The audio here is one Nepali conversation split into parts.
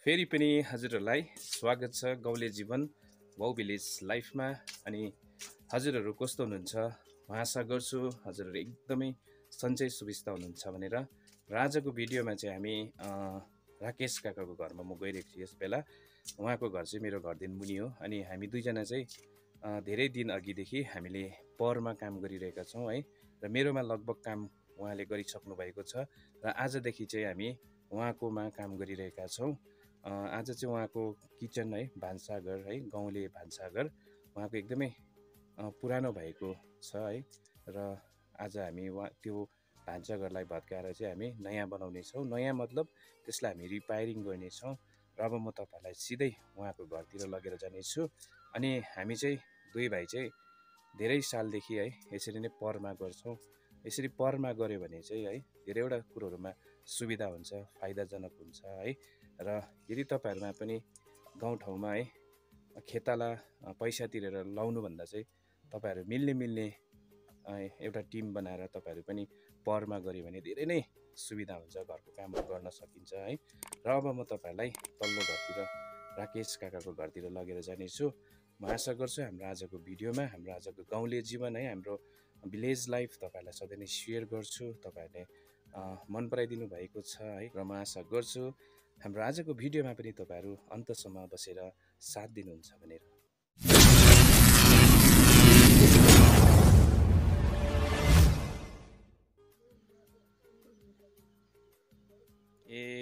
फेरि पनि हजुरहरूलाई स्वागत छ गाउँले जीवन गाउँ भिलेज लाइफमा। अनि हजुरहरू कस्तो हुनुहुन्छ? म आशा गर्छु हजुरहरू एकदमै सन्चै सुविस्ता हुनुहुन्छ भनेर। र आजको भिडियोमा चाहिँ हामी राकेश काकाको घरमा म गइरहेको छु यस बेला। उहाँको घर चाहिँ मेरो घरदेखि मुनि हो। अनि हामी दुईजना चाहिँ धेरै दिन अघिदेखि हामीले पहरमा काम गरिरहेका छौँ है। र मेरोमा लगभग काम उहाँले गरिसक्नु भएको छ र आजदेखि चाहिँ हामी उहाँकोमा काम गरिरहेका छौँ। आज चाहिँ उहाँको किचन है, भान्साघर है, गाउँले भान्साघर उहाँको एकदमै पुरानो भएको छ है। र आज हामी त्यो भान्साघरलाई भत्काएर चाहिँ हामी नयाँ बनाउनेछौँ। नयाँ मतलब त्यसलाई हामी रिपेयरिङ गर्नेछौँ। र अब म तपाईँहरूलाई सिधै उहाँको घरतिर लगेर जानेछु। अनि हामी चाहिँ दुई भाइ चाहिँ धेरै सालदेखि है यसरी नै पहरमा गर्छौँ। यसरी पहरमा गऱ्यो भने चाहिँ है धेरैवटा कुरोहरूमा सुविधा हुन्छ, फाइदाजनक हुन्छ है। र यदि तपाईँहरूमा पनि गाउँठाउँमा है खेताला पैसा तिरेर लाउनुभन्दा चाहिँ तपाईँहरू मिल्ने एउटा टिम बनाएर तपाईँहरू पनि पहरमा गऱ्यो भने धेरै नै सुविधा हुन्छ, घरको कामहरू गर्न सकिन्छ है। र अब म तपाईँहरूलाई तल्लो घरतिर राकेश काकाको घरतिर लगेर जानेछु। म आशा गर्छु हाम्रो आजको भिडियोमा हाम्रो आजको गाउँले जीवन है, हाम्रो भिलेज लाइफ तपाईँहरूलाई सधैँ नै सेयर गर्छु। तपाईँहरूले मन पराइदिनु भएको छ है। र म आशा गर्छु हाम्रो आजको भिडियोमा पनि तपाईँहरू अन्तसम्म बसेर साथ दिनुहुन्छ भनेर।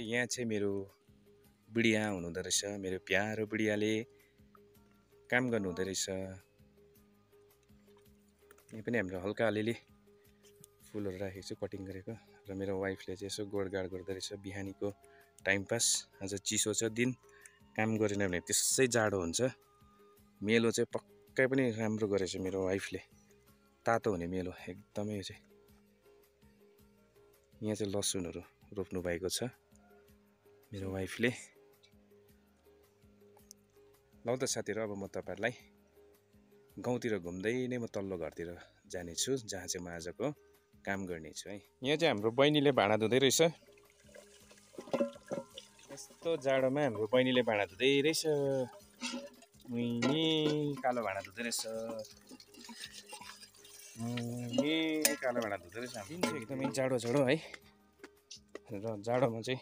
यहाँ चाहिँ मेरो बुढिया हुनुहुँदो रहेछ। मेरो प्यारो बुढियाले काम गर्नुहुँदो रहेछ। यहाँ पनि हाम्रो हल्का अलिअलि फुलहरू राखेको छु कटिङ गरेको। र मेरो वाइफले चाहिँ यसो गोडगाड गर्दो रहेछ बिहानीको टाइम पास। आज चिसो छ दिन, काम गरेन भने त्यसै जाडो हुन्छ। मेलो चाहिँ पक्कै पनि राम्रो गरेछ मेरो वाइफले, तातो हुने मेलो एकदमै। यो चाहिँ यहाँ चाहिँ लसुनहरू रोप्नु भएको छ मेरो वाइफले। ल त साथीहरू, अब म तपाईँहरूलाई गाउँतिर घुम्दै नै म तल्लो घरतिर जानेछु, जहाँ चाहिँ म आजको काम गर्नेछु है। यहाँ चाहिँ हाम्रो बहिनीले भाँडा धुँदै रहेछ। यस्तो जाडोमा हाम्रो बहिनीले भाँडा धुँदै रहेछ। कालो भाँडा धुँदै रहेछ, कालो भाँडा धुँदै रहेछ। दिन चाहिँ एकदमै जाडो है। र जाडोमा चाहिँ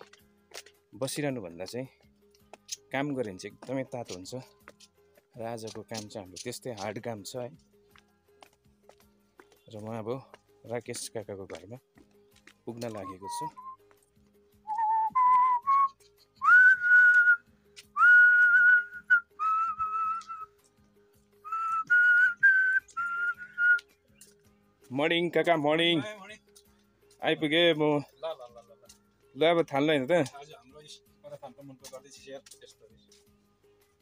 बसिरहनुभन्दा चाहिँ काम गऱ्यो भने चाहिँ एकदमै तातो हुन्छ। र आजको काम चाहिँ हाम्रो त्यस्तै हार्ड काम छ है। र म अब राकेश काकाको घरमा पुग्न लागेको छु। मर्निङ काका, मर्निङ। आइपुगेँ म। ल अब थाल्नु होइन त।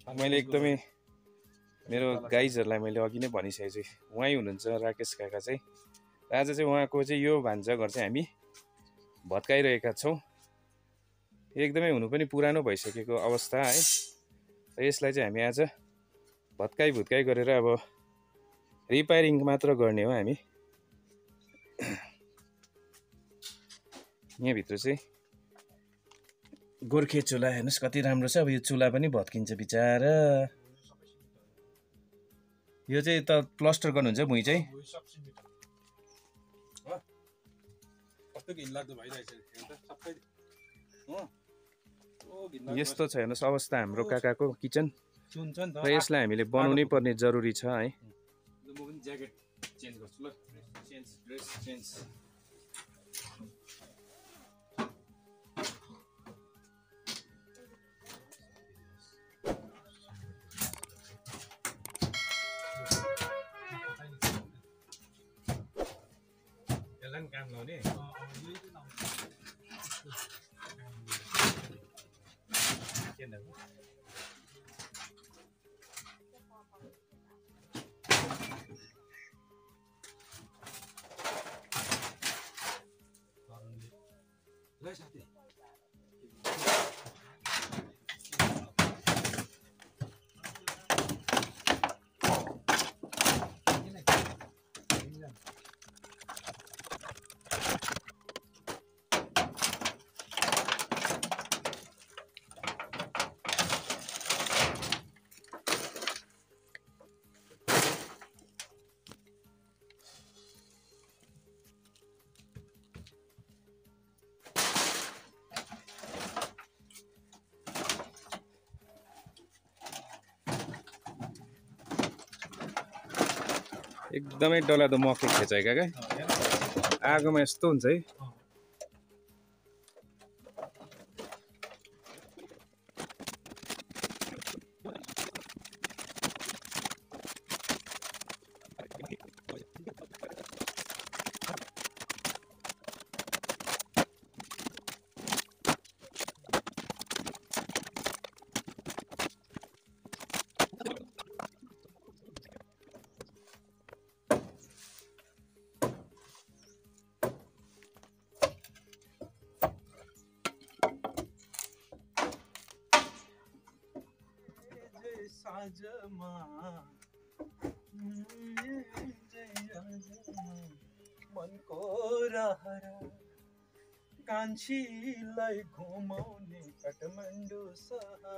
मैले एकदमै मेरो गाइजहरूलाई मैले अघि नै भनिसकेको छु, उहाँ हुनुहुन्छ राकेश काका चाहिँ। आज चाहिँ उहाँको चाहिँ यो भान्सा घर चाहिँ हामी भत्काइरहेका छौँ। एकदमै हुनु पनि पुरानो भइसकेको अवस्था है। र यसलाई चाहिँ हामी आज भत्काइ गरेर अब रिपेयरिङ मात्र गर्ने हो हामी। यहाँभित्र चाहिँ गोर्खे चुला हेर्नुहोस् कति राम्रो छ। अब यो चुला पनि भत्किन्छ बिचारा। यो चाहिँ त प्लास्टर गर्नुहुन्छ भुइँ चाहिँ। यस्तो छ हेर्नुहोस् अवस्था हाम्रो काकाको किचन। र यसलाई हामीले बनाउनै पर्ने जरुरी छ है। काम लाउने एकदमै डलादो मकै खेचाइका क्या आगोमा यस्तो हुन्छ है। मनको रहरा कान्छीलाई घुमाउने काठमाडौँ सहरा।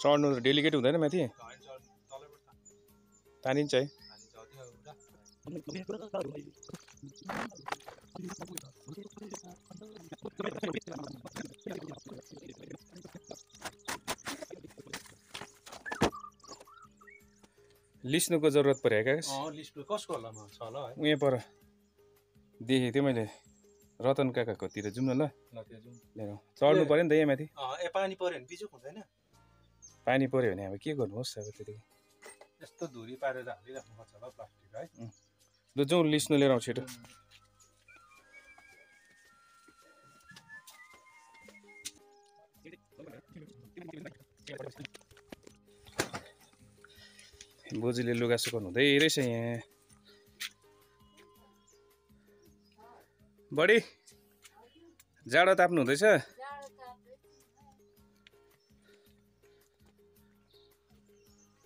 चढ्नु त डेलिकेट हुँदैन माथि तानिन्छ है। लिस्नुको जरुरत पर्यो क्या लिस्नु कसको होलामा छ होला है उहाँ पर देखेको थिएँ मैले रतन काकाकोतिर जाउँ न ल लिएर चढ्नु पर्यो नि त यहाँ माथि। ए पानी पर्यो भने बिजुक हुँदैन पानी पर्यो भने अब के गर्नुहोस् अब त्यतिकै यस्तो धुरी पारेर हालिराख्नुपर्छ होला प्लास्टिक है। ल जाउँ लिस्नु लिएर आउँछु छिटो। बोजूले लुगा सुकाउनु हुँदै रहेछ यहाँ। बडी जाडो ताप्नु हुँदैछ?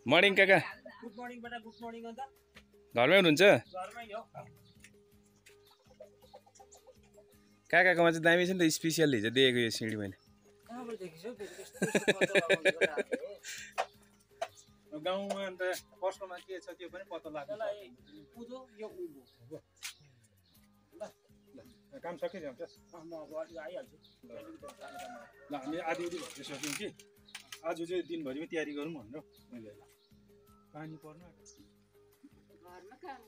मर्निङ काका। गुड मर्निङ बेटा, गुड मर्निङ। अन्त घरमै हुनुहुन्छ? घरमै हो। काकाकोमा चाहिँ दामी छ नि त, स्पेसियल हिजो देखेको यो सिँढी मैले। कहाँबाट देखिसौ गाउँमा अन्त कस्तोमा के छ त्यो पनि पत्ता लाग्छ। उदो यो उभो ल काम सकिन्छ म अब अलि आइहाल्छु। ल हामी आधी भइसक्यौँ कि आज चाहिँ दिनभरिमै तयारी गरौँ भनेर मैले पानी पर्न घरमा काम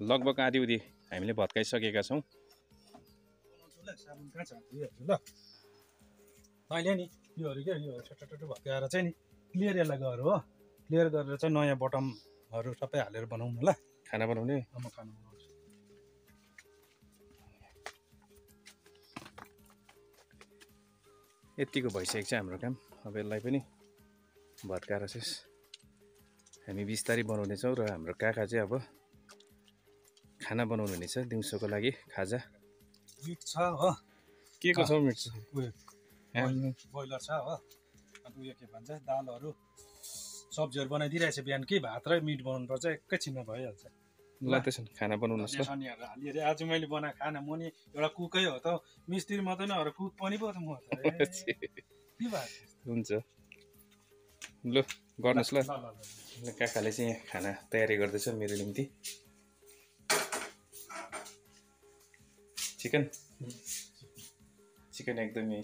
लगभग आधी उधी हामीले भत्काइसकेका छौँ। साबुन कहाँ छ ल अहिले नि योहरू क्या यो छोटो भत्काएर चाहिँ नि क्लियर यसलाई गर हो। क्लियर गरेर चाहिँ नयाँ बटमहरू सबै हालेर बनाउनु ल। खाना बनाउने म खाना बनाउँछु। यतिको भइसकेको छ हाम्रो काम। अब यसलाई पनि भत्काएर चाहिँ हामी बिस्तारै बनाउनेछौँ र हाम्रो काका चाहिँ अब खाना बनाउनु हुनेछ दिउँसोको लागि खाजा। मिट छ हो। के को छ मिट? उयो ब्रोइलर छ हो। अन्त उयो के भन्छ दालहरू सब्जीहरू बनाइदिइरहेछ बिहान कि भात र मिट बनाउनु पर्छ एकैछिनमा भइहाल्छ। ल त्यसो खाना बनाउनुहोस् ल। शनिहरू हालिएर आज मैले बनाएको खाना म नि एउटा कुकै हो त मिस्त्री मात्रै नभएर कुक पनि पो त म त के भएको हुन्छ ल गर्नुहोस् ल। काकाले चाहिँ यहाँ खाना तयारी गर्दैछ मेरो निम्ति। चिकन चिकन एकदमै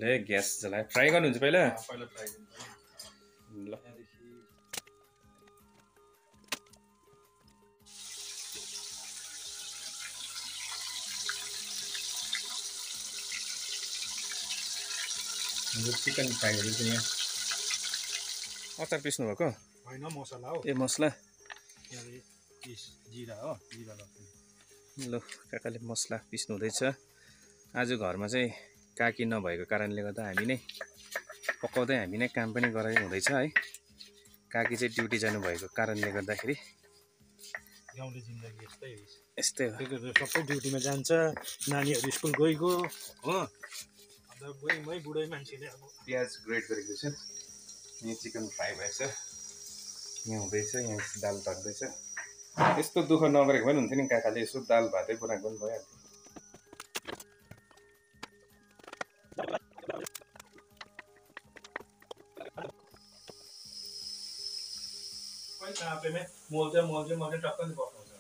ले ग्यास जलायो। फ्राई गर्नुहुन्छ पहिला? पहिला फ्राई ल चिकन फ्राईहरू चाहिँ यहाँ अचार पिस्नु भएको होइन मसला हो। ए मसला जिरा हो। जिरा ल काकाले मसला पिस्नु हुँदैछ। आज घरमा चाहिँ काकी नभएको कारणले गर्दा हामी नै पकाउँदै हामी नै काम पनि गराइ हुँदैछ है। काकी चाहिँ ड्युटी जानुभएको कारणले गर्दाखेरि गाउँले जिन्दगी यस्तै हो यस्तै हो सबै ड्युटीमा जान्छ नानीहरू स्कुल गइगयो हो अन्त बुढै मान्छेले अब प्याज ग्रेट गरेको छ यहाँ चिकन फ्राई भएछ यहाँ हुँदैछ यहाँ दाल पाक्दैछ यस्तो दुःख नगरेको पनि हुन्थ्यो नि काकाले यसो दाल भातै बनाएको पनि भइहाल्थ्यो पे में मोलते टक्कर नहीं पहुंचा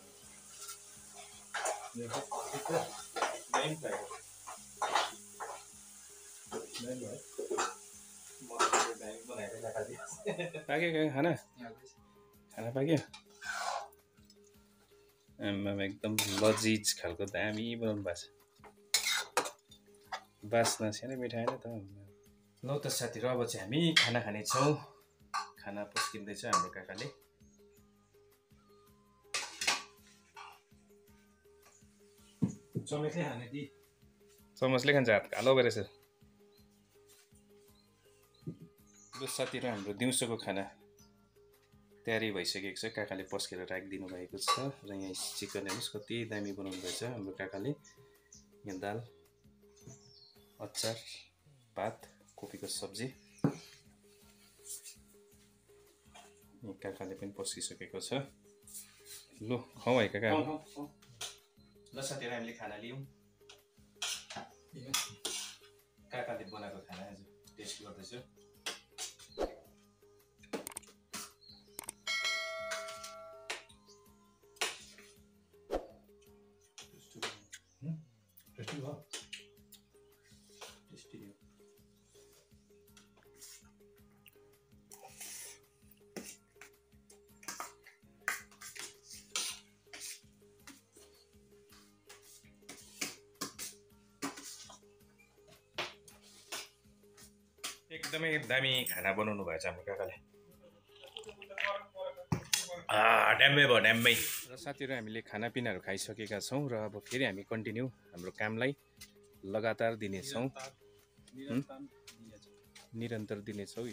देखो ठीक है नहीं फ्राई नहीं भाई मोलते बैंक बनाएगा लगा दिया पाक्यो खाना खाना पाक्यो एकदम लजिज खालको दामी बनाउनु भएको छ बास्ना सानो मिठाई नै त ल त साथीहरू अब चाहिँ हामी खाना खानेछौँ खाना पस्किँदैछ हाम्रो काकाले चमेटले खाने दी चमचले खान्छ हात कालो भएछ ल साथीहरू हाम्रो दिउँसोको खाना तयारी भइसकेको छ काकाले पस्केर राखिदिनु भएको छ र यहाँ चिकन हेर्नुहोस् कति दामी बनाउनु भएछ हाम्रो काकाले यहाँ दाल अचार भात कोपीको सब्जी यहाँ काकाले पनि पस्किसकेको छ लु खाउँ है काका ल साथीहरू हामीले खाना लियौँ काकाले बनाएको खाना आज टेस्ट गर्दैछु एकदमै दामी खाना बनाउनु भएछ हाम्रो काकाले ड्याम्मै भयो ड्याम्मै र साथीहरू हामीले खानापिनाहरू खाइसकेका छौँ र अब फेरि हामी कन्टिन्यू हाम्रो कामलाई लगातार दिनेछौँ निरन्तर दिनेछौँ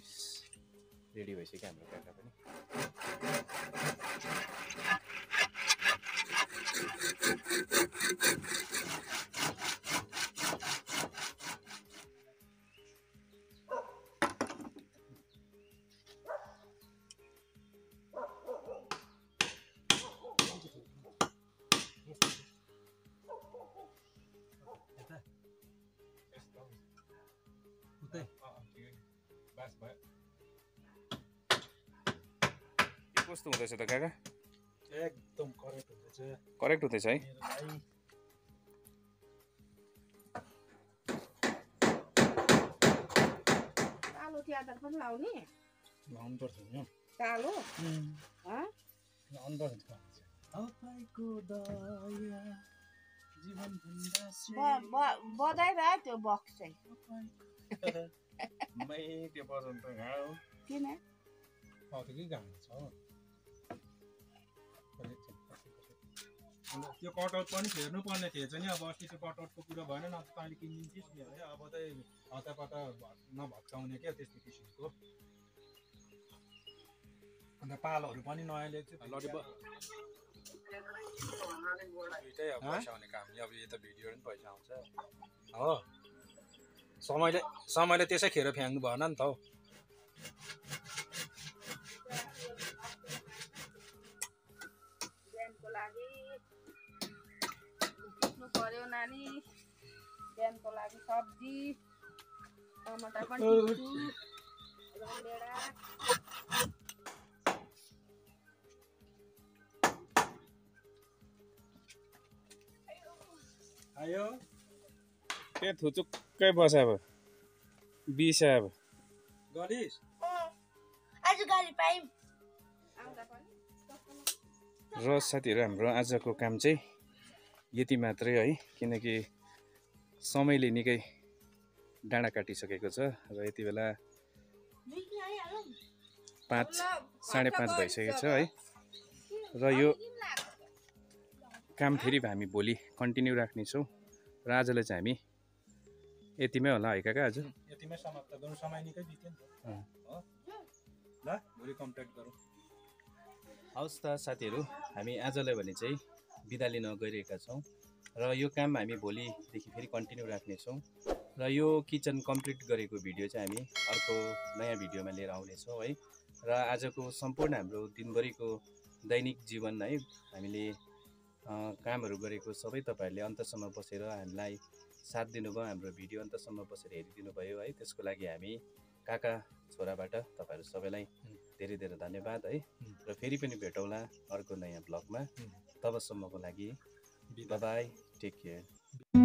रेडी भइसक्यो हाम्रो काका पनि कस्तो हुँदैछ त काका एकदम करेक्ट हुँदैछ करेक्ट हुँदैछ है कालो च्यादर पनि लाउने लाउनु पर्छ नि कालो लाउनु पर्छ तपाईँको दया जीवन बजाइरह्यो त्यो बक्स चाहिँ मै त्यो बजाउनु त गाह्रो किन के गाह्रो छ त्यो कटआउट पनि फेर्नु पर्ने थिएछ नि अब अस्ति त्यो कटआउटको कुरा भएन न तैँले किनिदिन्थिस् नि है अब चाहिँ हतापता नभत्काउने क्या त्यस्तो किसिमको अन्त पालहरू पनि नयाँ ल्याएको छु दुइटै अब पैसा आउने काम नि अब यो त भिडियो पनि पैसा आउँछ हो समयले त्यसै खेर फ्याँक्नु भएन नि त हौ पर्यो नानी बिहानको लागि सब्जी टमाटर पनि आयो त्यो थुचुक्कै बस अब बिस अब गरिस् आज गाडी पाइम र साथीहरू हाम्रो आजको काम चाहिँ यति मात्रै है किनकि समयले निकै डाँडा काटिसकेको छ र यति बेला 5:30 भइसकेको छ है र यो काम फेरि हामी भोलि कन्टिन्यू राख्नेछौँ र आजलाई चाहिँ हामी यतिमै होला है काका आज यतिमै समाप्त गरौँ समय निकै बित्यो नि त ल भोलि कन्ट्याक्ट गरौँ हवस् त साथीहरू, हामी आजलाई भने चाहिँ बिदा लिन गइरहेका छौँ र यो काम हामी भोलिदेखि फेरि कन्टिन्यू राख्नेछौँ र यो किचन कम्प्लिट गरेको भिडियो चाहिँ हामी अर्को नयाँ भिडियोमा लिएर आउनेछौँ है। र आजको सम्पूर्ण हाम्रो दिनभरिको दैनिक जीवन है हामीले कामहरू गरेको सबै तपाईँहरूले अन्तसम्म बसेर हामीलाई साथ दिनुभयो, हाम्रो भिडियो अन्तसम्म बसेर हेरिदिनु भयो है। त्यसको लागि हामी काका छोराबाट तपाईँहरू सबैलाई धेरै धेरै धन्यवाद है। र फेरि पनि भेटौँला अर्को नयाँ ब्लगमा। तबसम्मको लागि बाई बाई, टेक केयर।